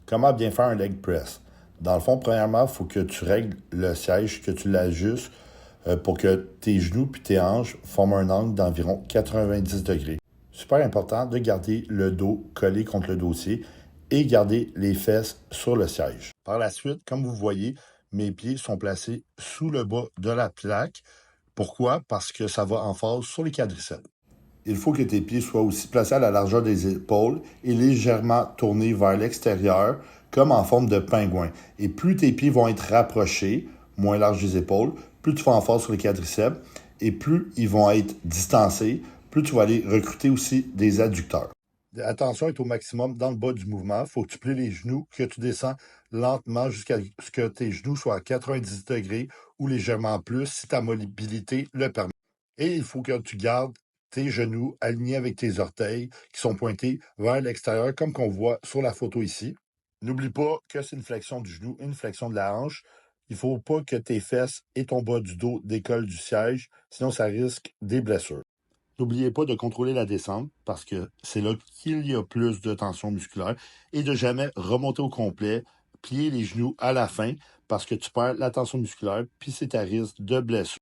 Comment bien faire un leg press? Dans le fond, premièrement, il faut que tu règles le siège, que tu l'ajustes pour que tes genoux et tes hanches forment un angle d'environ 90 degrés. Super important de garder le dos collé contre le dossier et garder les fesses sur le siège. Par la suite, comme vous voyez, mes pieds sont placés sous le bas de la plaque. Pourquoi? Parce que ça va en phase sur les quadriceps. Il faut que tes pieds soient aussi placés à la largeur des épaules et légèrement tournés vers l'extérieur, comme en forme de pingouin. Et plus tes pieds vont être rapprochés, moins larges des épaules, plus tu vas en force sur les quadriceps, et plus ils vont être distancés, plus tu vas aller recruter aussi des adducteurs. Attention à être au maximum dans le bas du mouvement. Il faut que tu plies les genoux, que tu descends lentement jusqu'à ce que tes genoux soient à 90 degrés ou légèrement plus si ta mobilité le permet. Et il faut que tu gardes tes genoux alignés avec tes orteils qui sont pointés vers l'extérieur, comme qu'on voit sur la photo ici. N'oublie pas que c'est une flexion du genou et une flexion de la hanche. Il ne faut pas que tes fesses et ton bas du dos décollent du siège, sinon ça risque des blessures. N'oubliez pas de contrôler la descente parce que c'est là qu'il y a plus de tension musculaire et de jamais remonter au complet, plier les genoux à la fin parce que tu perds la tension musculaire puis c'est à risque de blessure.